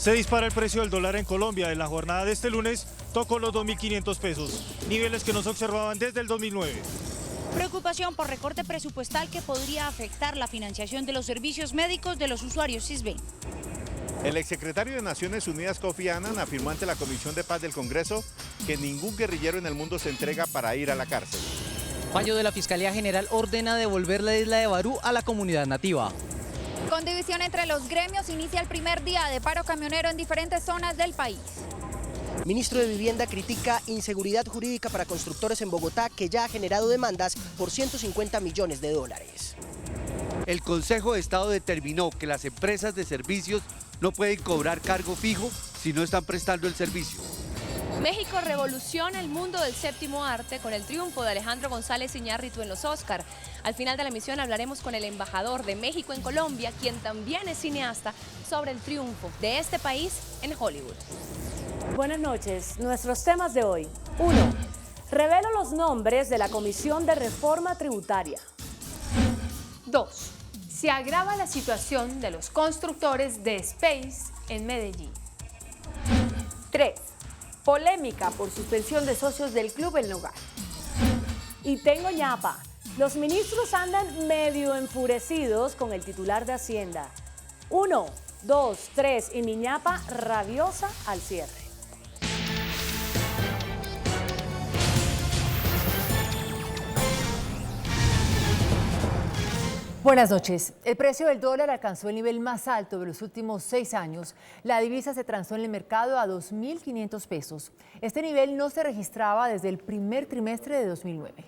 Se dispara el precio del dólar en Colombia. En la jornada de este lunes tocó los 2.500 pesos, niveles que no se observaban desde el 2009. Preocupación por recorte presupuestal que podría afectar la financiación de los servicios médicos de los usuarios Sisbén. El exsecretario de Naciones Unidas, Kofi Annan, afirmó ante la Comisión de Paz del Congreso que ningún guerrillero en el mundo se entrega para ir a la cárcel. Fallo de la Fiscalía General ordena devolver la isla de Barú a la comunidad nativa. Con división entre los gremios, inicia el primer día de paro camionero en diferentes zonas del país. Ministro de Vivienda critica inseguridad jurídica para constructores en Bogotá, que ya ha generado demandas por 150 millones de dólares. El Consejo de Estado determinó que las empresas de servicios no pueden cobrar cargo fijo si no están prestando el servicio. México revoluciona el mundo del séptimo arte con el triunfo de Alejandro González Iñárritu en los Oscar. Al final de la emisión hablaremos con el embajador de México en Colombia, quien también es cineasta, sobre el triunfo de este país en Hollywood. Buenas noches. Nuestros temas de hoy. 1. Revelo los nombres de la Comisión de Reforma Tributaria. 2. Se agrava la situación de los constructores de Space en Medellín. 3. Polémica por suspensión de socios del Club El Nogal. Y tengo ñapa. Los ministros andan medio enfurecidos con el titular de Hacienda. 1, 2, 3 y mi ñapa rabiosa al cierre. Buenas noches. El precio del dólar alcanzó el nivel más alto de los últimos 6 años. La divisa se transó en el mercado a 2.500 pesos. Este nivel no se registraba desde el primer trimestre de 2009.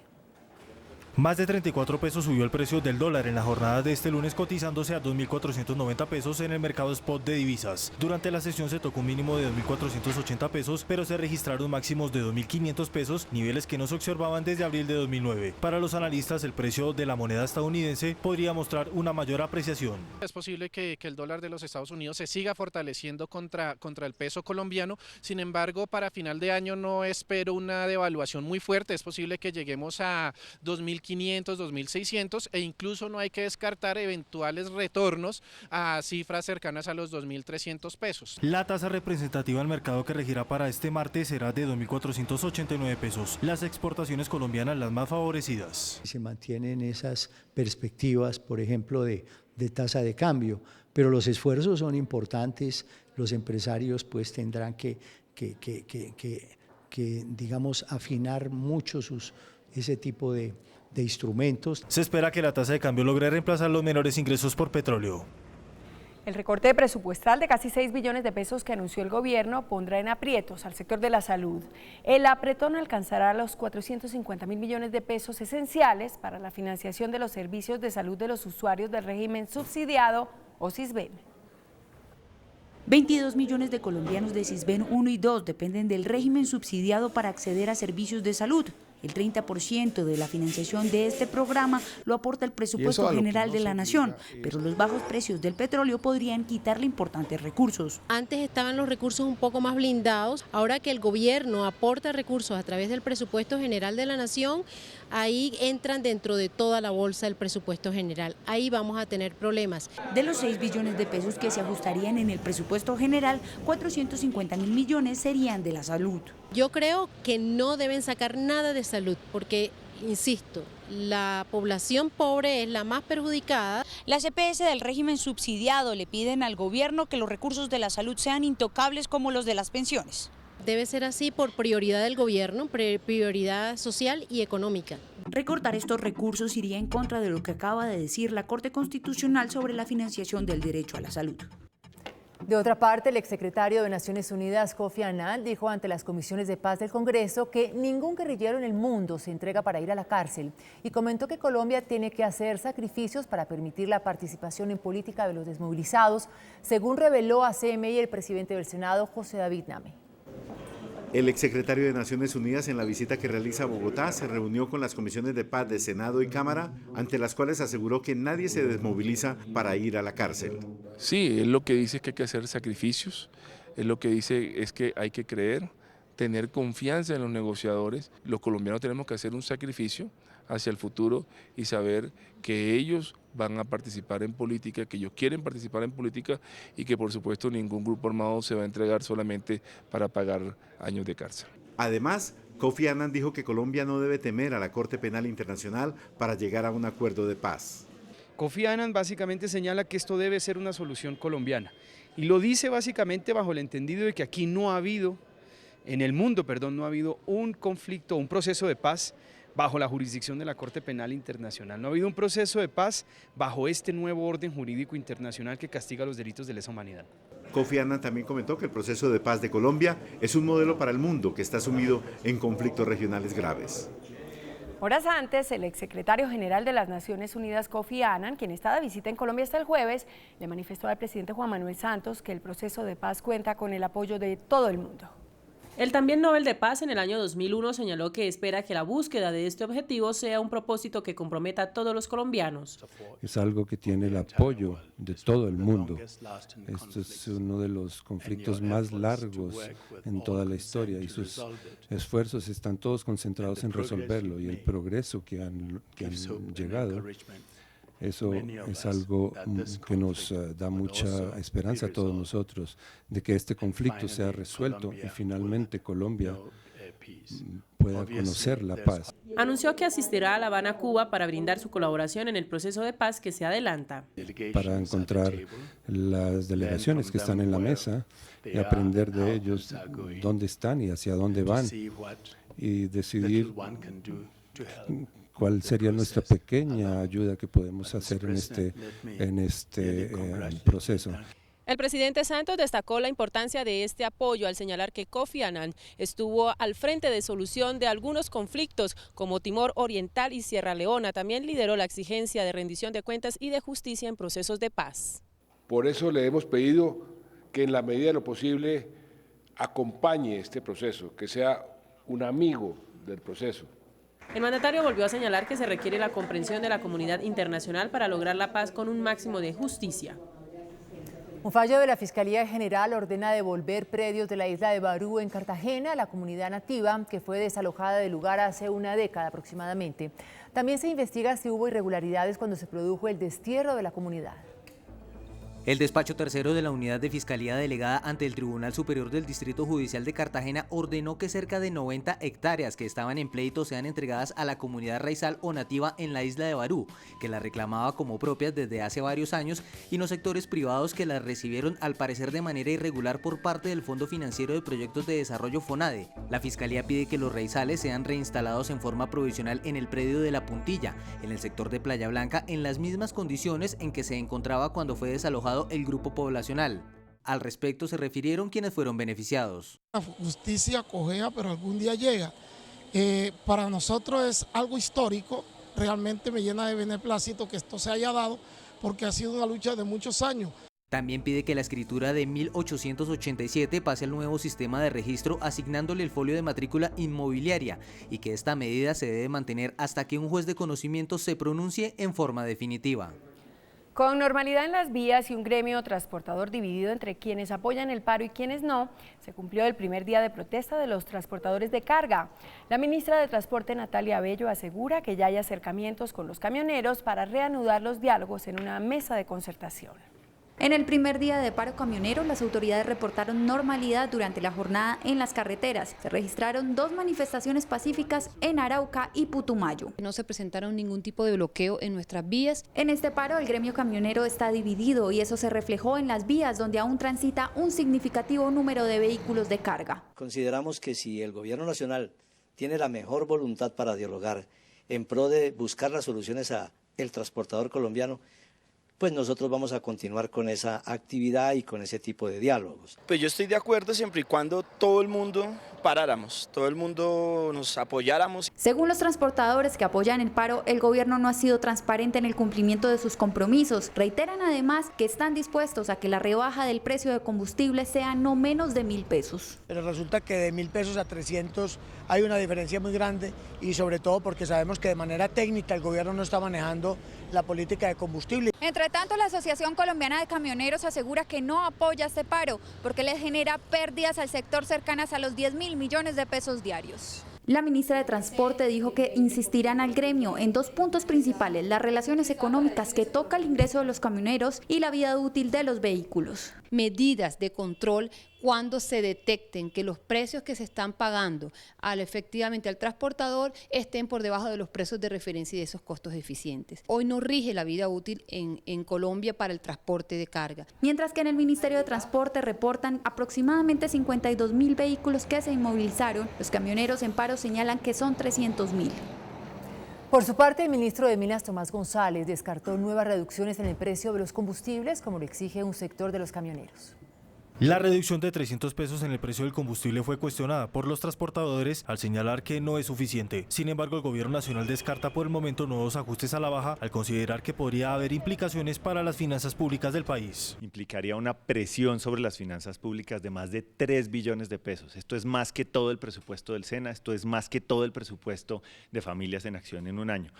Más de 34 pesos subió el precio del dólar en la jornada de este lunes, cotizándose a 2.490 pesos en el mercado spot de divisas. Durante la sesión se tocó un mínimo de 2.480 pesos, pero se registraron máximos de 2.500 pesos, niveles que no se observaban desde abril de 2009. Para los analistas, el precio de la moneda estadounidense podría mostrar una mayor apreciación. Es posible que el dólar de los Estados Unidos se siga fortaleciendo contra el peso colombiano. Sin embargo, para final de año no espero una devaluación muy fuerte. Es posible que lleguemos a 2.500, 2.600 e incluso no hay que descartar eventuales retornos a cifras cercanas a los 2.300 pesos. La tasa representativa del mercado que regirá para este martes será de 2.489 pesos. Las exportaciones colombianas las más favorecidas. Se mantienen esas perspectivas, por ejemplo, de tasa de cambio, pero los esfuerzos son importantes. Los empresarios pues tendrán que digamos, afinar mucho ese tipo de instrumentos. Se espera que la tasa de cambio logre reemplazar los menores ingresos por petróleo. El recorte presupuestal de casi 6 billones de pesos que anunció el gobierno pondrá en aprietos al sector de la salud. El apretón alcanzará los 450.000 millones de pesos esenciales para la financiación de los servicios de salud de los usuarios del régimen subsidiado o Sisbén. 22 millones de colombianos de Sisbén 1 y 2 dependen del régimen subsidiado para acceder a servicios de salud. El 30% de la financiación de este programa lo aporta el presupuesto general de la nación, pero los bajos precios del petróleo podrían quitarle importantes recursos. Antes estaban los recursos un poco más blindados, ahora que el gobierno aporta recursos a través del presupuesto general de la nación, ahí entran dentro de toda la bolsa del presupuesto general, ahí vamos a tener problemas. De los 6 billones de pesos que se ajustarían en el presupuesto general, 450.000 millones serían de la salud. Yo creo que no deben sacar nada de salud porque, insisto, la población pobre es la más perjudicada. Las EPS del régimen subsidiado le piden al gobierno que los recursos de la salud sean intocables como los de las pensiones. Debe ser así por prioridad del gobierno, prioridad social y económica. Recortar estos recursos iría en contra de lo que acaba de decir la Corte Constitucional sobre la financiación del derecho a la salud. De otra parte, el exsecretario de Naciones Unidas, Kofi Annan, dijo ante las comisiones de paz del Congreso que ningún guerrillero en el mundo se entrega para ir a la cárcel y comentó que Colombia tiene que hacer sacrificios para permitir la participación en política de los desmovilizados, según reveló a CMI el presidente del Senado, José David Name. El exsecretario de Naciones Unidas, en la visita que realiza a Bogotá, se reunió con las comisiones de paz de Senado y Cámara, ante las cuales aseguró que nadie se desmoviliza para ir a la cárcel. Sí, él lo que dice es que hay que hacer sacrificios, él lo que dice es que hay que creer, tener confianza en los negociadores. Los colombianos tenemos que hacer un sacrificio hacia el futuro y saber que ellos van a participar en política, que ellos quieren participar en política y que por supuesto ningún grupo armado se va a entregar solamente para pagar años de cárcel. Además, Kofi Annan dijo que Colombia no debe temer a la Corte Penal Internacional para llegar a un acuerdo de paz. Kofi Annan básicamente señala que esto debe ser una solución colombiana y lo dice básicamente bajo el entendido de que aquí no ha habido, en el mundo, no ha habido un conflicto, un proceso de paz bajo la jurisdicción de la Corte Penal Internacional. No ha habido un proceso de paz bajo este nuevo orden jurídico internacional que castiga los delitos de lesa humanidad. Kofi Annan también comentó que el proceso de paz de Colombia es un modelo para el mundo que está sumido en conflictos regionales graves. Horas antes, el exsecretario general de las Naciones Unidas, Kofi Annan, quien está de visita en Colombia hasta el jueves, le manifestó al presidente Juan Manuel Santos que el proceso de paz cuenta con el apoyo de todo el mundo. El también Nobel de Paz en el año 2001 señaló que espera que la búsqueda de este objetivo sea un propósito que comprometa a todos los colombianos. Es algo que tiene el apoyo de todo el mundo. Esto es uno de los conflictos más largos en toda la historia y sus esfuerzos están todos concentrados en resolverlo y el progreso que han llegado. Eso es algo que nos da mucha esperanza a todos nosotros de que este conflicto sea resuelto y finalmente Colombia pueda conocer la paz. Anunció que asistirá a La Habana, Cuba, para brindar su colaboración en el proceso de paz que se adelanta. Para encontrar las delegaciones que están en la mesa y aprender de ellos dónde están y hacia dónde van y decidir cuál sería nuestra pequeña ayuda que podemos hacer en este proceso. El presidente Santos destacó la importancia de este apoyo al señalar que Kofi Annan estuvo al frente de solución de algunos conflictos como Timor Oriental y Sierra Leona. También lideró la exigencia de rendición de cuentas y de justicia en procesos de paz. Por eso le hemos pedido que en la medida de lo posible acompañe este proceso, que sea un amigo del proceso. El mandatario volvió a señalar que se requiere la comprensión de la comunidad internacional para lograr la paz con un máximo de justicia. Un fallo de la Fiscalía General ordena devolver predios de la isla de Barú en Cartagena a la comunidad nativa que fue desalojada del lugar hace una década aproximadamente. También se investiga si hubo irregularidades cuando se produjo el destierro de la comunidad. El despacho tercero de la Unidad de Fiscalía delegada ante el Tribunal Superior del Distrito Judicial de Cartagena ordenó que cerca de 90 hectáreas que estaban en pleito sean entregadas a la comunidad raizal o nativa en la isla de Barú, que las reclamaba como propias desde hace varios años, y no sectores privados que las recibieron al parecer de manera irregular por parte del Fondo Financiero de Proyectos de Desarrollo FONADE. La Fiscalía pide que los raizales sean reinstalados en forma provisional en el predio de La Puntilla, en el sector de Playa Blanca, en las mismas condiciones en que se encontraba cuando fue desalojado el grupo poblacional. Al respecto se refirieron quienes fueron beneficiados. La justicia cojea, pero algún día llega. Para nosotros es algo histórico, realmente me llena de beneplácito que esto se haya dado, porque ha sido una lucha de muchos años. También pide que la escritura de 1887 pase al nuevo sistema de registro asignándole el folio de matrícula inmobiliaria y que esta medida se debe mantener hasta que un juez de conocimiento se pronuncie en forma definitiva. Con normalidad en las vías y un gremio transportador dividido entre quienes apoyan el paro y quienes no, se cumplió el primer día de protesta de los transportadores de carga. La ministra de Transporte, Natalia Bello, asegura que ya hay acercamientos con los camioneros para reanudar los diálogos en una mesa de concertación. En el primer día de paro camionero, las autoridades reportaron normalidad durante la jornada en las carreteras. Se registraron 2 manifestaciones pacíficas en Arauca y Putumayo. No se presentaron ningún tipo de bloqueo en nuestras vías. En este paro, el gremio camionero está dividido y eso se reflejó en las vías donde aún transita un significativo número de vehículos de carga. Consideramos que si el gobierno nacional tiene la mejor voluntad para dialogar en pro de buscar las soluciones a el transportador colombiano, pues nosotros vamos a continuar con esa actividad y con ese tipo de diálogos. Pues yo estoy de acuerdo siempre y cuando todo el mundo paráramos, todo el mundo nos apoyáramos. Según los transportadores que apoyan el paro, el gobierno no ha sido transparente en el cumplimiento de sus compromisos. Reiteran además que están dispuestos a que la rebaja del precio de combustible sea no menos de 1.000 pesos. Pero resulta que de 1.000 pesos a 300 hay una diferencia muy grande y sobre todo porque sabemos que de manera técnica el gobierno no está manejando la política de combustible. Entre tanto, la Asociación Colombiana de Camioneros asegura que no apoya este paro porque les genera pérdidas al sector cercanas a los 10.000 millones de pesos diarios. La ministra de Transporte dijo que insistirán al gremio en 2 puntos principales: las relaciones económicas que toca el ingreso de los camioneros y la vida útil de los vehículos. Medidas de control cuando se detecten que los precios que se están pagando efectivamente al transportador estén por debajo de los precios de referencia y de esos costos eficientes. Hoy no rige la vida útil en Colombia para el transporte de carga. Mientras que en el Ministerio de Transporte reportan aproximadamente 52.000 vehículos que se inmovilizaron, los camioneros en paro señalan que son 300.000. Por su parte, el ministro de Minas, Tomás González, descartó nuevas reducciones en el precio de los combustibles, como lo exige un sector de los camioneros. La reducción de 300 pesos en el precio del combustible fue cuestionada por los transportadores al señalar que no es suficiente. Sin embargo, el gobierno nacional descarta por el momento nuevos ajustes a la baja al considerar que podría haber implicaciones para las finanzas públicas del país. Implicaría una presión sobre las finanzas públicas de más de 3 billones de pesos. Esto es más que todo el presupuesto del SENA, esto es más que todo el presupuesto de Familias en Acción en un año.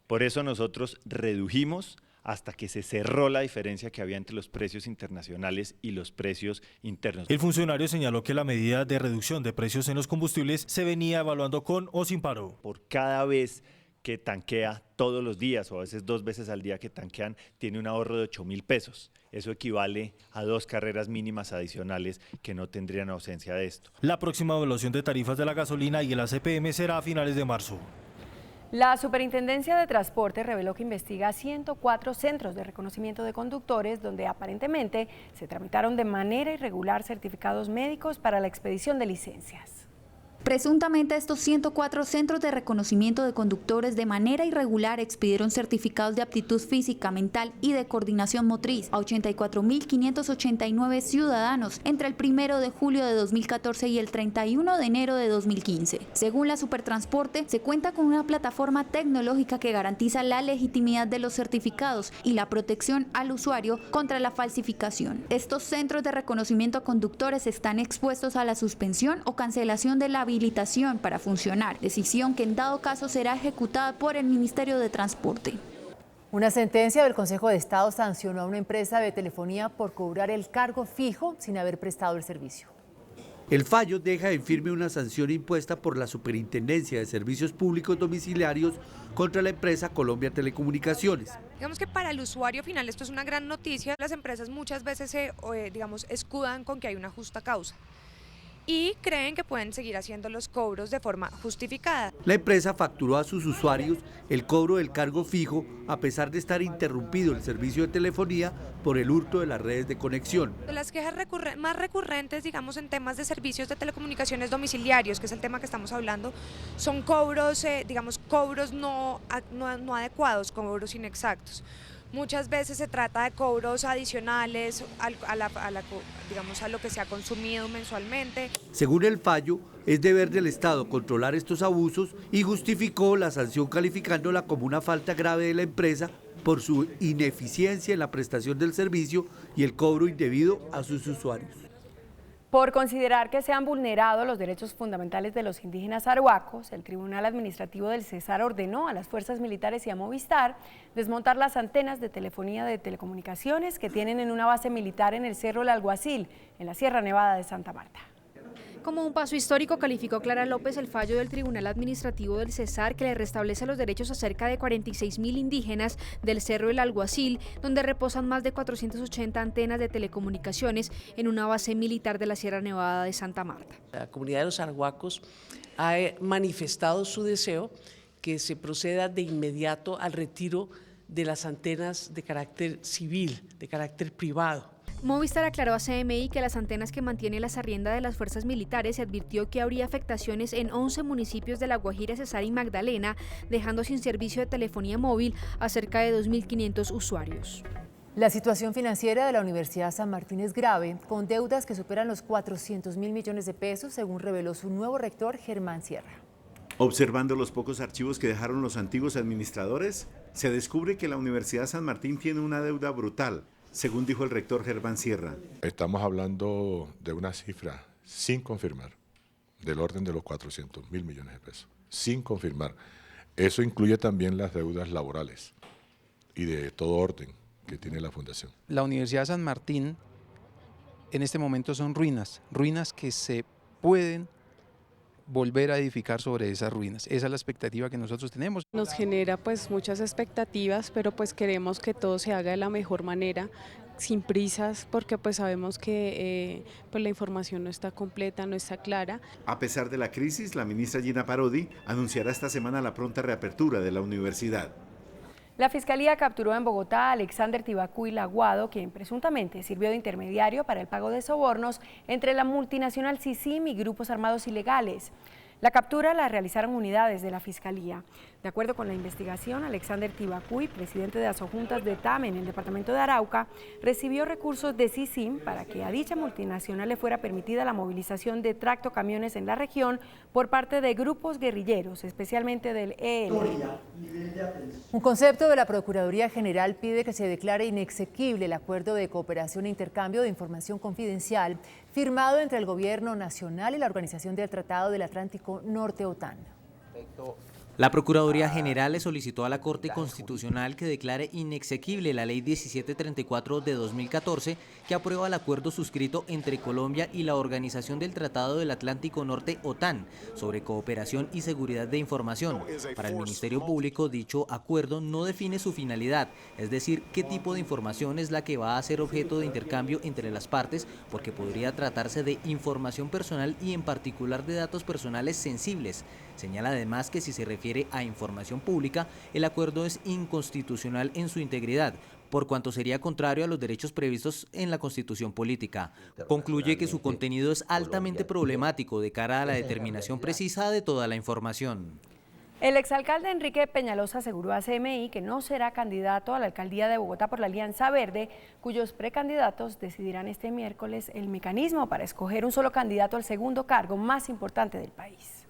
Por eso nosotros redujimos hasta que se cerró la diferencia que había entre los precios internacionales y los precios internos. El funcionario señaló que la medida de reducción de precios en los combustibles se venía evaluando con o sin paro. Por cada vez que tanquea todos los días o a veces 2 veces al día que tanquean, tiene un ahorro de 8.000 pesos. Eso equivale a 2 carreras mínimas adicionales que no tendrían ausencia de esto. La próxima evaluación de tarifas de la gasolina y el ACPM será a finales de marzo. La Superintendencia de Transporte reveló que investiga 104 centros de reconocimiento de conductores donde aparentemente se tramitaron de manera irregular certificados médicos para la expedición de licencias. Presuntamente estos 104 centros de reconocimiento de conductores de manera irregular expidieron certificados de aptitud física, mental y de coordinación motriz a 84.589 ciudadanos entre el 1 de julio de 2014 y el 31 de enero de 2015. Según la Supertransporte, se cuenta con una plataforma tecnológica que garantiza la legitimidad de los certificados y la protección al usuario contra la falsificación. Estos centros de reconocimiento a conductores están expuestos a la suspensión o cancelación de la habilitación para funcionar, decisión que en dado caso será ejecutada por el Ministerio de Transporte. Una sentencia del Consejo de Estado sancionó a una empresa de telefonía por cobrar el cargo fijo sin haber prestado el servicio. El fallo deja en firme una sanción impuesta por la Superintendencia de Servicios Públicos Domiciliarios contra la empresa Colombia Telecomunicaciones. Digamos que para el usuario final esto es una gran noticia. Las empresas muchas veces se escudan con que hay una justa causa y creen que pueden seguir haciendo los cobros de forma justificada. La empresa facturó a sus usuarios el cobro del cargo fijo a pesar de estar interrumpido el servicio de telefonía por el hurto de las redes de conexión. Las quejas más recurrentes, digamos, en temas de servicios de telecomunicaciones domiciliarios, que es el tema que estamos hablando, son cobros, cobros no adecuados, cobros inexactos. Muchas veces se trata de cobros adicionales a lo que se ha consumido mensualmente. Según el fallo, es deber del Estado controlar estos abusos y justificó la sanción calificándola como una falta grave de la empresa por su ineficiencia en la prestación del servicio y el cobro indebido a sus usuarios. Por considerar que se han vulnerado los derechos fundamentales de los indígenas arhuacos, el Tribunal Administrativo del Cesar ordenó a las fuerzas militares y a Movistar desmontar las antenas de telefonía de telecomunicaciones que tienen en una base militar en el Cerro El Alguacil, en la Sierra Nevada de Santa Marta. Como un paso histórico, calificó Clara López el fallo del Tribunal Administrativo del Cesar que le restablece los derechos a cerca de 46.000 indígenas del Cerro El Alguacil, donde reposan más de 480 antenas de telecomunicaciones en una base militar de la Sierra Nevada de Santa Marta. La comunidad de los arhuacos ha manifestado su deseo que se proceda de inmediato al retiro de las antenas de carácter civil, de carácter privado. Movistar aclaró a CMI que las antenas que mantiene la Sarrienda de las fuerzas militares se advirtió que habría afectaciones en 11 municipios de La Guajira, Cesar y Magdalena, dejando sin servicio de telefonía móvil a cerca de 2.500 usuarios. La situación financiera de la Universidad San Martín es grave, con deudas que superan los 400.000 millones de pesos, según reveló su nuevo rector, Germán Sierra. Observando los pocos archivos que dejaron los antiguos administradores, se descubre que la Universidad San Martín tiene una deuda brutal, según dijo el rector Germán Sierra. Estamos hablando de una cifra sin confirmar, del orden de los 400.000 millones de pesos, sin confirmar. Eso incluye también las deudas laborales y de todo orden que tiene la Fundación. La Universidad San Martín en este momento son ruinas que se pueden volver a edificar sobre esas ruinas. Esa es la expectativa que nosotros tenemos. Nos genera pues muchas expectativas, pero pues queremos que todo se haga de la mejor manera, sin prisas, porque pues sabemos que pues la información no está completa, no está clara. A pesar de la crisis, la ministra Gina Parodi anunciará esta semana la pronta reapertura de la universidad. La Fiscalía capturó en Bogotá a Alexander Tibacuy Laguado, quien presuntamente sirvió de intermediario para el pago de sobornos entre la multinacional SISIM y grupos armados ilegales. La captura la realizaron unidades de la Fiscalía. De acuerdo con la investigación, Alexander Tibacuy, presidente de Asojuntas de TAM en el departamento de Arauca, recibió recursos de SISIM para que a dicha multinacional le fuera permitida la movilización de tractocamiones en la región por parte de grupos guerrilleros, especialmente del ELN. Un concepto de la Procuraduría General pide que se declare inexequible el acuerdo de cooperación e intercambio de información confidencial firmado entre el Gobierno Nacional y la Organización del Tratado del Atlántico Norte, OTAN. La Procuraduría General le solicitó a la Corte Constitucional que declare inexequible la Ley 1734 de 2014 que aprueba el acuerdo suscrito entre Colombia y la Organización del Tratado del Atlántico Norte, OTAN, sobre cooperación y seguridad de información. Para el Ministerio Público, dicho acuerdo no define su finalidad, es decir, qué tipo de información es la que va a ser objeto de intercambio entre las partes, porque podría tratarse de información personal y en particular de datos personales sensibles. Señala además que si se refiere a información pública, el acuerdo es inconstitucional en su integridad, por cuanto sería contrario a los derechos previstos en la Constitución Política. Concluye que su contenido es altamente problemático de cara a la determinación precisa de toda la información. El exalcalde Enrique Peñalosa aseguró a CMI que no será candidato a la alcaldía de Bogotá por la Alianza Verde, cuyos precandidatos decidirán este miércoles el mecanismo para escoger un solo candidato al segundo cargo más importante del país.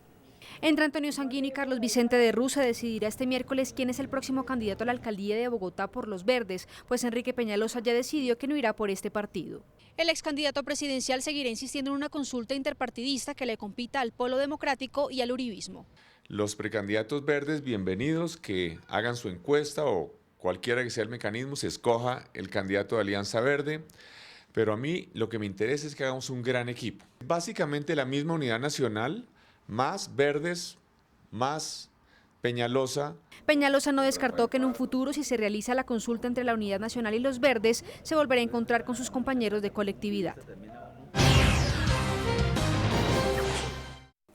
Entre Antonio Sanguino y Carlos Vicente de Ruz se decidirá este miércoles quién es el próximo candidato a la alcaldía de Bogotá por los Verdes, pues Enrique Peñalosa ya decidió que no irá por este partido. El ex candidato presidencial seguirá insistiendo en una consulta interpartidista que le compita al Polo Democrático y al uribismo. Los precandidatos verdes, bienvenidos, que hagan su encuesta o cualquiera que sea el mecanismo, se escoja el candidato de Alianza Verde. Pero a mí lo que me interesa es que hagamos un gran equipo. Básicamente la misma unidad nacional, más Verdes, más Peñalosa. Peñalosa no descartó que en un futuro, si se realiza la consulta entre la Unidad Nacional y los Verdes, se volverá a encontrar con sus compañeros de colectividad.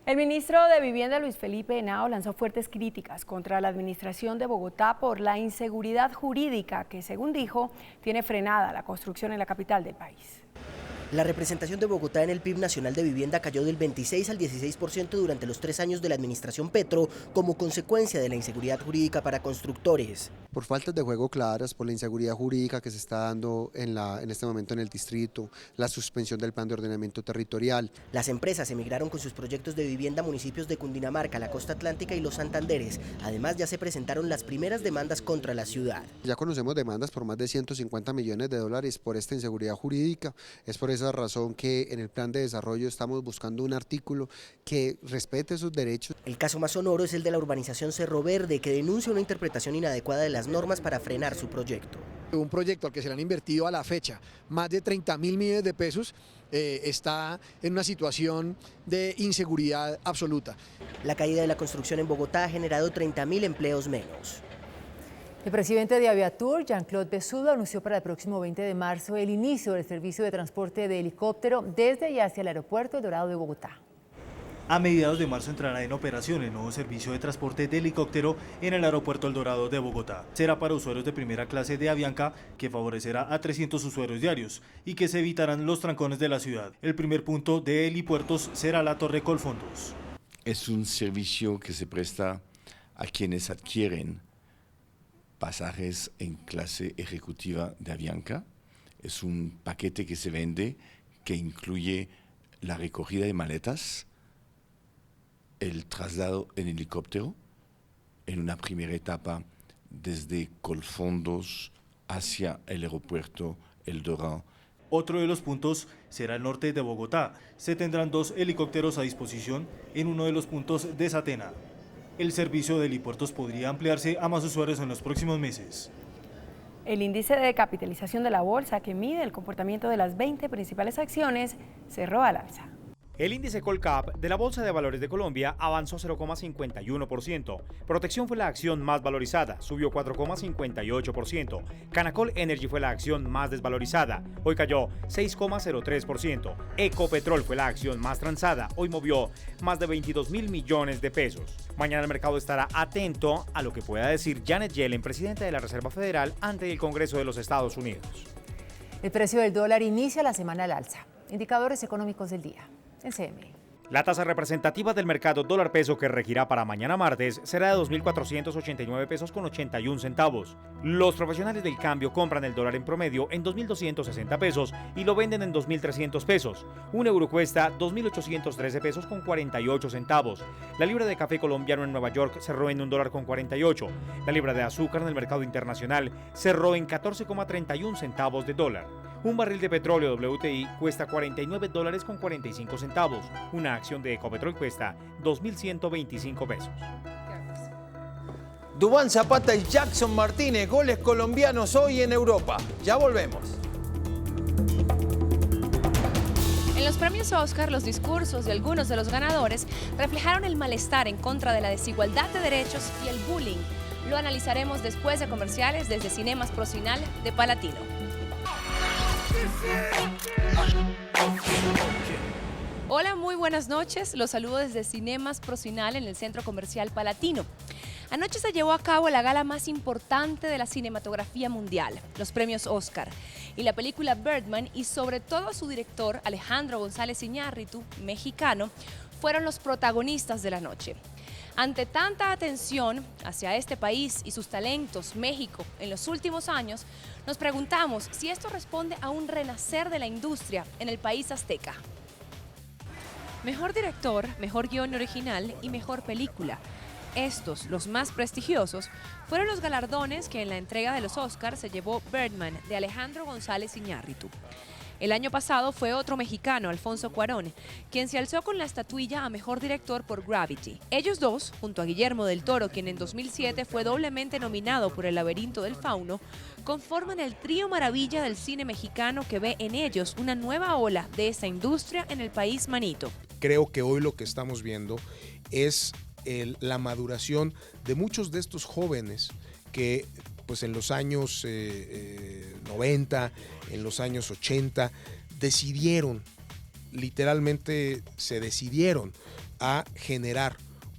El ministro de Vivienda, Luis Felipe Henao, lanzó fuertes críticas contra la administración de Bogotá por la inseguridad jurídica que, según dijo, tiene frenada la construcción en la capital del país. La representación de Bogotá en el PIB nacional de vivienda cayó del 26 al 16% durante los 3 años de la administración Petro como consecuencia de la inseguridad jurídica para constructores. Por faltas de juego claras, por la inseguridad jurídica que se está dando en este momento en el distrito, la suspensión del plan de ordenamiento territorial. Las empresas emigraron con sus proyectos de vivienda a municipios de Cundinamarca, la Costa Atlántica y los Santanderes. Además, ya se presentaron las primeras demandas contra la ciudad. Ya conocemos demandas por más de 150 millones de dólares por esta inseguridad jurídica. Es por esa razón que en el plan de desarrollo estamos buscando un artículo que respete sus derechos. El caso más sonoro es el de la urbanización Cerro Verde, que denuncia una interpretación inadecuada de las normas para frenar su proyecto. Un proyecto al que se le han invertido a la fecha más de 30.000 millones de pesos está en una situación de inseguridad absoluta. La caída de la construcción en Bogotá ha generado 30.000 empleos menos. El presidente de Aviatur, Jean-Claude Bessudo, anunció para el próximo 20 de marzo el inicio del servicio de transporte de helicóptero desde y hacia el aeropuerto El Dorado de Bogotá. A mediados de marzo entrará en operación el nuevo servicio de transporte de helicóptero en el aeropuerto El Dorado de Bogotá. Será para usuarios de primera clase de Avianca, que favorecerá a 300 usuarios diarios y que se evitarán los trancones de la ciudad. El primer punto de helipuertos será la Torre Colfondos. Es un servicio que se presta a quienes adquieren pasajes en clase ejecutiva de Avianca. Es un paquete que se vende que incluye la recogida de maletas, el traslado en helicóptero, en una primera etapa desde Colfondos hacia el aeropuerto El Dorado. Otro de los puntos será el norte de Bogotá. Se tendrán 2 helicópteros a disposición en uno de los puntos de Satena. El servicio de helipuertos podría ampliarse a más usuarios en los próximos meses. El índice de capitalización de la bolsa, que mide el comportamiento de las 20 principales acciones, cerró al alza. El índice Colcap de la Bolsa de Valores de Colombia avanzó 0,51%. Protección fue la acción más valorizada, subió 4,58%. Canacol Energy fue la acción más desvalorizada, hoy cayó 6,03%. Ecopetrol fue la acción más transada, hoy movió más de 22.000 millones de pesos. Mañana el mercado estará atento a lo que pueda decir Janet Yellen, presidenta de la Reserva Federal, ante el Congreso de los Estados Unidos. El precio del dólar inicia la semana al alza. Indicadores económicos del día en CME. La tasa representativa del mercado dólar peso que regirá para mañana martes será de 2.489 pesos con 81 centavos. Los profesionales del cambio compran el dólar en promedio en 2.260 pesos y lo venden en 2.300 pesos. Un euro cuesta 2.813 pesos con 48 centavos. La libra de café colombiano en Nueva York cerró en $1.48. La libra de azúcar en el mercado internacional cerró en 14,31 centavos de dólar. Un barril de petróleo WTI cuesta $49 con 45 centavos. Una acción de Ecopetrol cuesta 2.125 pesos. Duván Zapata y Jackson Martínez, goles colombianos hoy en Europa. Ya volvemos. En los premios Oscar, los discursos de algunos de los ganadores reflejaron el malestar en contra de la desigualdad de derechos y el bullying. Lo analizaremos después de comerciales desde Cinemas Procinal de Palatino. Hola, muy buenas noches. Los saludo desde Cinemas Procinal en el Centro Comercial Palatino. Anoche se llevó a cabo la gala más importante de la cinematografía mundial, los premios Oscar. Y la película Birdman y sobre todo su director Alejandro González Iñárritu, mexicano, fueron los protagonistas de la noche. Ante tanta atención hacia este país y sus talentos, México, en los últimos años, nos preguntamos si esto responde a un renacer de la industria en el país azteca. Mejor director, mejor guión original y mejor película. Estos, los más prestigiosos, fueron los galardones que en la entrega de los Oscars se llevó Birdman, de Alejandro González Iñárritu. El año pasado fue otro mexicano, Alfonso Cuarón, quien se alzó con la estatuilla a Mejor Director por Gravity. Ellos dos, junto a Guillermo del Toro, quien en 2007 fue doblemente nominado por El Laberinto del Fauno, conforman el trío maravilla del cine mexicano que ve en ellos una nueva ola de esta industria en el país manito. Creo que hoy lo que estamos viendo es la maduración de muchos de estos jóvenes que pues en los años 90, en los años 80, literalmente se decidieron a generar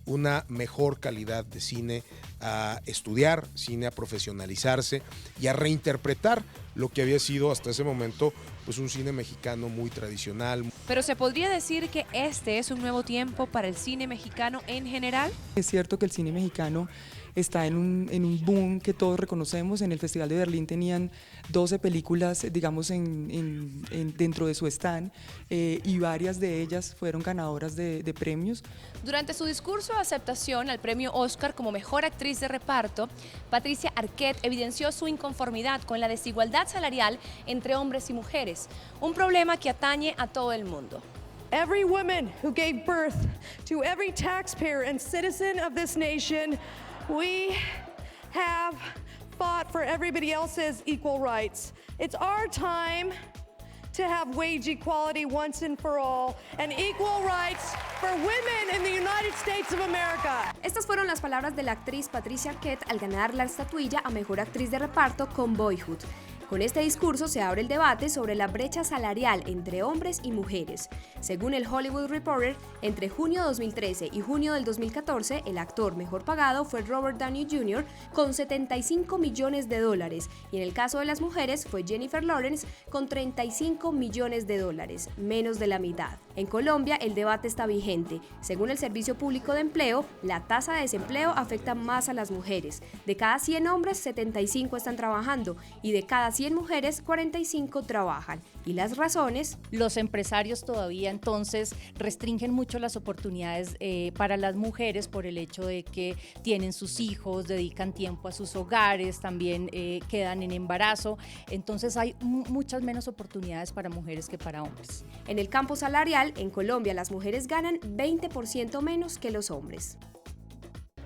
una mejor calidad de cine, a estudiar cine, a profesionalizarse y a reinterpretar lo que había sido hasta ese momento pues un cine mexicano muy tradicional. Pero ¿se podría decir que este es un nuevo tiempo para el cine mexicano en general? Es cierto que el cine mexicano está en un boom que todos reconocemos. En el Festival de Berlín tenían 12 películas, digamos, dentro de su stand y varias de ellas fueron ganadoras de premios. Durante su discurso de aceptación al premio Oscar como mejor actriz de reparto, Patricia Arquette evidenció su inconformidad con la desigualdad salarial entre hombres y mujeres, un problema que atañe a todo el mundo. Every woman who gave birth to every taxpayer and citizen of this nation, we have fought for everybody else's equal rights. It's our time to have wage equality once and for all and equal rights for women in the United States of America. Estas fueron las palabras de la actriz Patricia Arquette al ganar la estatuilla a mejor actriz de reparto con Boyhood. Con este discurso se abre el debate sobre la brecha salarial entre hombres y mujeres. Según el Hollywood Reporter, entre junio de 2013 y junio del 2014, el actor mejor pagado fue Robert Downey Jr. con $75 millones y en el caso de las mujeres fue Jennifer Lawrence con $35 millones, menos de la mitad. En Colombia el debate está vigente. Según el Servicio Público de Empleo, la tasa de desempleo afecta más a las mujeres. De cada 100 hombres, 75 están trabajando y de cada 100 mujeres, 45 trabajan. ¿Y las razones? Los empresarios todavía entonces restringen mucho las oportunidades para las mujeres por el hecho de que tienen sus hijos, dedican tiempo a sus hogares, también quedan en embarazo. Entonces hay muchas menos oportunidades para mujeres que para hombres. En el campo salarial, en Colombia las mujeres ganan 20% menos que los hombres.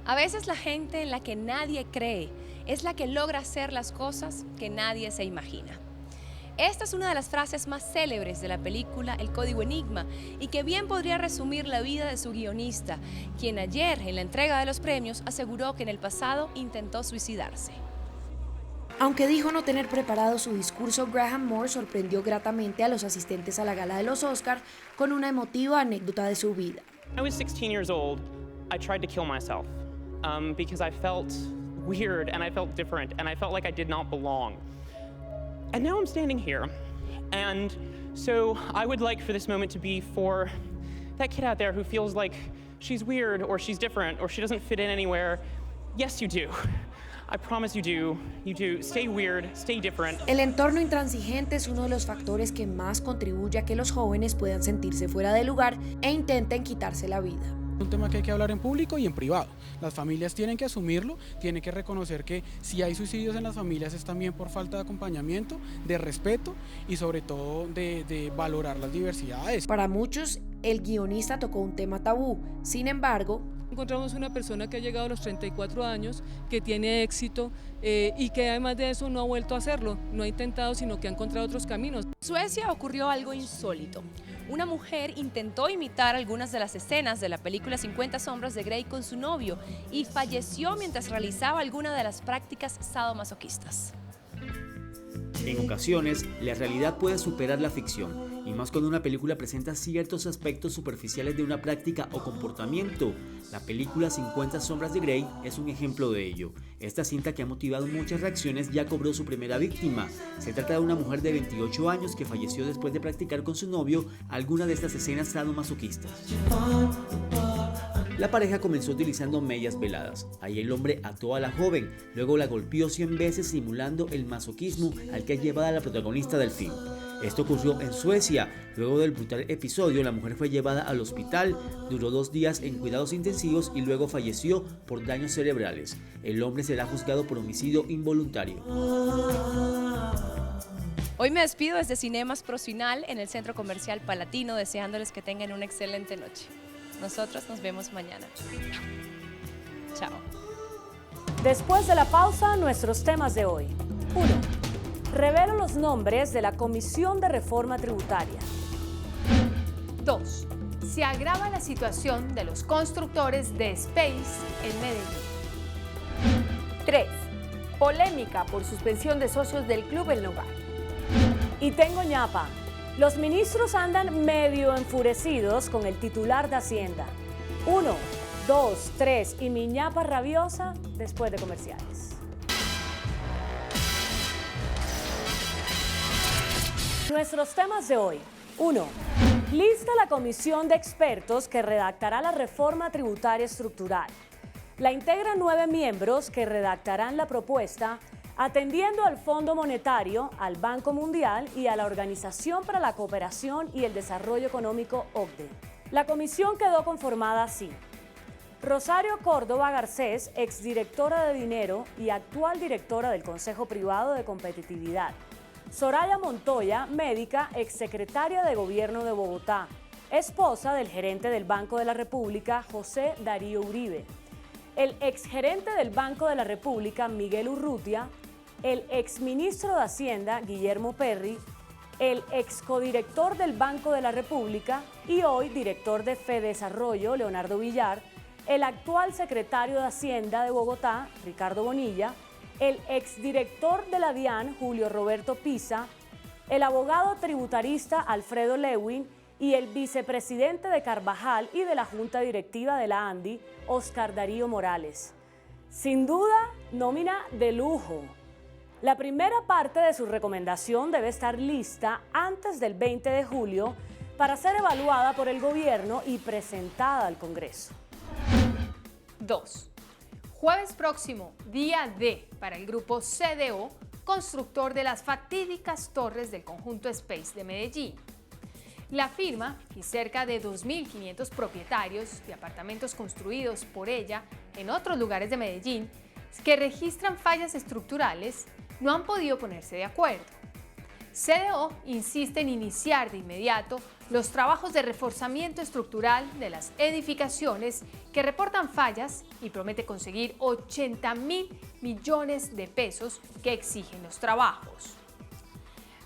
A veces la gente en la que nadie cree es la que logra hacer las cosas que nadie se imagina. Esta es una de las frases más célebres de la película El Código Enigma y que bien podría resumir la vida de su guionista, quien ayer en la entrega de los premios aseguró que en el pasado intentó suicidarse. Aunque dijo no tener preparado su discurso, Graham Moore sorprendió gratamente a los asistentes a la gala de los Oscars con una emotiva anécdota de su vida. I was 16 years old. I tried to kill myself because I felt weird and I felt different and I felt like I did not belong. And now I'm standing here. And so I would like for this moment to be for that kid out there who feels like she's weird or she's different or she doesn't fit in anywhere. Yes, you do. I promise you do. You do. Stay weird, stay different. El entorno intransigente es uno de los factores que más contribuye a que los jóvenes puedan sentirse fuera de lugar e intenten quitarse la vida. Un tema que hay que hablar en público y en privado. Las familias tienen que asumirlo, tienen que reconocer que si hay suicidios en las familias es también por falta de acompañamiento, de respeto y sobre todo de valorar las diversidades. Para muchos, el guionista tocó un tema tabú. Sin embargo, encontramos una persona que ha llegado a los 34 años, que tiene éxito y que además de eso no ha vuelto a hacerlo, no ha intentado, sino que ha encontrado otros caminos. En Suecia ocurrió algo insólito. Una mujer intentó imitar algunas de las escenas de la película 50 sombras de Grey con su novio y falleció mientras realizaba alguna de las prácticas sadomasoquistas. En ocasiones, la realidad puede superar la ficción, y más cuando una película presenta ciertos aspectos superficiales de una práctica o comportamiento. La película 50 sombras de Grey es un ejemplo de ello. Esta cinta, que ha motivado muchas reacciones, ya cobró su primera víctima. Se trata de una mujer de 28 años que falleció después de practicar con su novio alguna de estas escenas sadomasoquistas. La pareja comenzó utilizando medias veladas. Ahí el hombre ató a la joven, luego la golpeó 100 veces simulando el masoquismo al que llevaba a la protagonista del film. Esto ocurrió en Suecia. Luego del brutal episodio, la mujer fue llevada al hospital, duró 2 días en cuidados intensivos y luego falleció por daños cerebrales. El hombre será juzgado por homicidio involuntario. Hoy me despido desde Cinemas Procinal en el Centro Comercial Palatino, deseándoles que tengan una excelente noche. Nosotros nos vemos mañana. Chao. Después de la pausa, nuestros temas de hoy. 1. Revelo los nombres de la Comisión de Reforma Tributaria. 2. Se agrava la situación de los constructores de Space en Medellín. 3. Polémica por suspensión de socios del Club El Nogal. Y tengo ñapa. Los ministros andan medio enfurecidos con el titular de Hacienda. 1, 2, 3 y mi ñapa rabiosa después de comerciales. Nuestros temas de hoy. 1. Lista la comisión de expertos que redactará la reforma tributaria estructural. La integran 9 miembros que redactarán la propuesta atendiendo al Fondo Monetario, al Banco Mundial y a la Organización para la Cooperación y el Desarrollo Económico, OCDE. La comisión quedó conformada así: Rosario Córdoba Garcés, exdirectora de Dinero y actual directora del Consejo Privado de Competitividad. Soraya Montoya, médica, exsecretaria de Gobierno de Bogotá, esposa del gerente del Banco de la República, José Darío Uribe. El exgerente del Banco de la República, Miguel Urrutia, el exministro de Hacienda, Guillermo Perry, el excodirector del Banco de la República y hoy director de Fedesarrollo, Leonardo Villar, el actual secretario de Hacienda de Bogotá, Ricardo Bonilla, el exdirector de la DIAN, Julio Roberto Pisa, el abogado tributarista Alfredo Lewin y el vicepresidente de Carvajal y de la Junta Directiva de la ANDI, Oscar Darío Morales. Sin duda, nómina de lujo. La primera parte de su recomendación debe estar lista antes del 20 de julio para ser evaluada por el gobierno y presentada al Congreso. 2. Jueves próximo, día D para el grupo CDO, constructor de las fatídicas torres del conjunto Space de Medellín. La firma y cerca de 2.500 propietarios de apartamentos construidos por ella en otros lugares de Medellín que registran fallas estructurales no han podido ponerse de acuerdo. CDO insiste en iniciar de inmediato los trabajos de reforzamiento estructural de las edificaciones que reportan fallas y promete conseguir 80.000 millones de pesos que exigen los trabajos.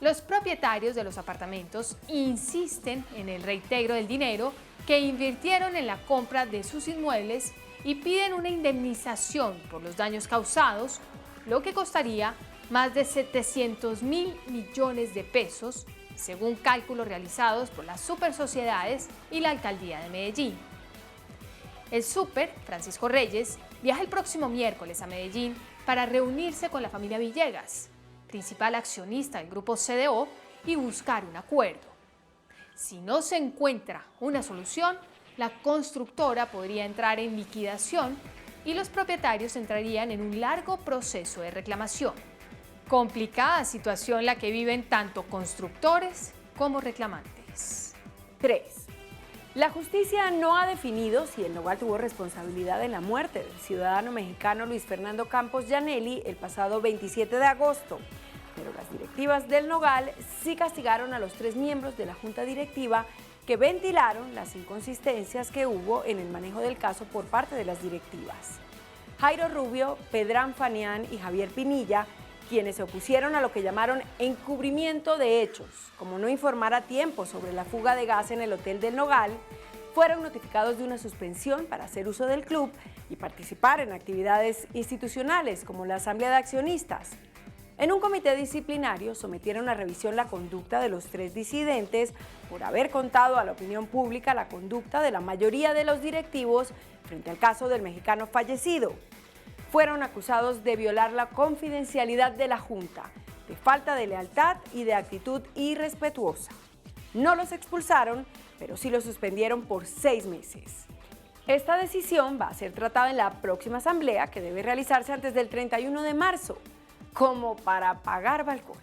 Los propietarios de los apartamentos insisten en el reintegro del dinero que invirtieron en la compra de sus inmuebles y piden una indemnización por los daños causados, lo que costaría más de 700.000 millones de pesos, según cálculos realizados por las supersociedades y la Alcaldía de Medellín. El súper, Francisco Reyes, viaja el próximo miércoles a Medellín para reunirse con la familia Villegas, principal accionista del grupo CDO, y buscar un acuerdo. Si no se encuentra una solución, la constructora podría entrar en liquidación y los propietarios entrarían en un largo proceso de reclamación. Complicada situación la que viven tanto constructores como reclamantes. 3. La justicia no ha definido si el Nogal tuvo responsabilidad en la muerte del ciudadano mexicano Luis Fernando Campos Llanelli el pasado 27 de agosto, pero las directivas del Nogal sí castigaron a los 3 miembros de la junta directiva que ventilaron las inconsistencias que hubo en el manejo del caso por parte de las directivas. Jairo Rubio, Pedrán Fanián y Javier Pinilla, quienes se opusieron a lo que llamaron encubrimiento de hechos, como no informar a tiempo sobre la fuga de gas en el Hotel del Nogal, fueron notificados de una suspensión para hacer uso del club y participar en actividades institucionales como la Asamblea de Accionistas. En un comité disciplinario sometieron a revisión la conducta de los 3 disidentes por haber contado a la opinión pública la conducta de la mayoría de los directivos frente al caso del mexicano fallecido. Fueron acusados de violar la confidencialidad de la Junta, de falta de lealtad y de actitud irrespetuosa. No los expulsaron, pero sí los suspendieron por 6 meses. Esta decisión va a ser tratada en la próxima asamblea que debe realizarse antes del 31 de marzo. Como para pagar balcón.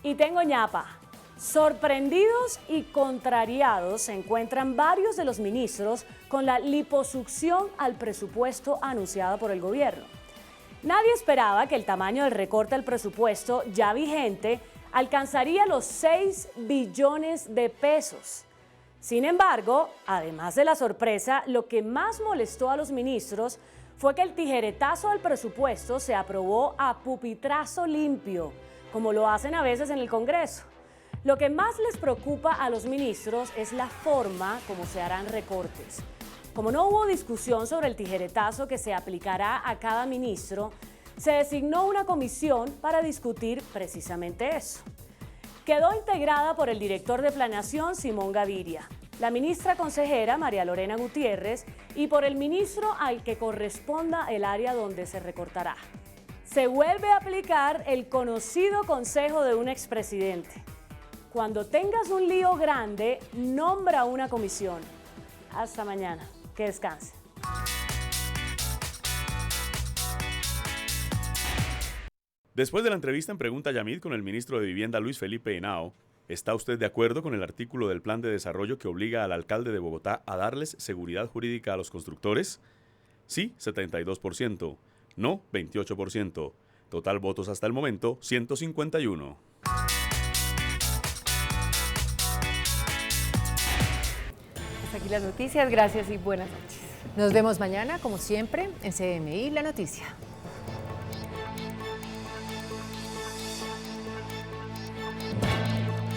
Y tengo ñapa. Sorprendidos y contrariados se encuentran varios de los ministros con la liposucción al presupuesto anunciada por el gobierno. Nadie esperaba que el tamaño del recorte al presupuesto ya vigente alcanzaría los 6 billones de pesos. Sin embargo, además de la sorpresa, lo que más molestó a los ministros fue que el tijeretazo del presupuesto se aprobó a pupitrazo limpio, como lo hacen a veces en el Congreso. Lo que más les preocupa a los ministros es la forma como se harán recortes. Como no hubo discusión sobre el tijeretazo que se aplicará a cada ministro, se designó una comisión para discutir precisamente eso. Quedó integrada por el director de Planeación, Simón Gaviria, la ministra consejera María Lorena Gutiérrez y por el ministro al que corresponda el área donde se recortará. Se vuelve a aplicar el conocido consejo de un expresidente. Cuando tengas un lío grande, nombra una comisión. Hasta mañana. Que descanse. Después de la entrevista en Pregunta Yamid con el ministro de Vivienda Luis Felipe Henao, ¿está usted de acuerdo con el artículo del Plan de Desarrollo que obliga al alcalde de Bogotá a darles seguridad jurídica a los constructores? Sí, 72%. No, 28%. Total votos hasta el momento, 151. Hasta aquí las noticias. Gracias y buenas noches. Nos vemos mañana, como siempre, en CMI La Noticia.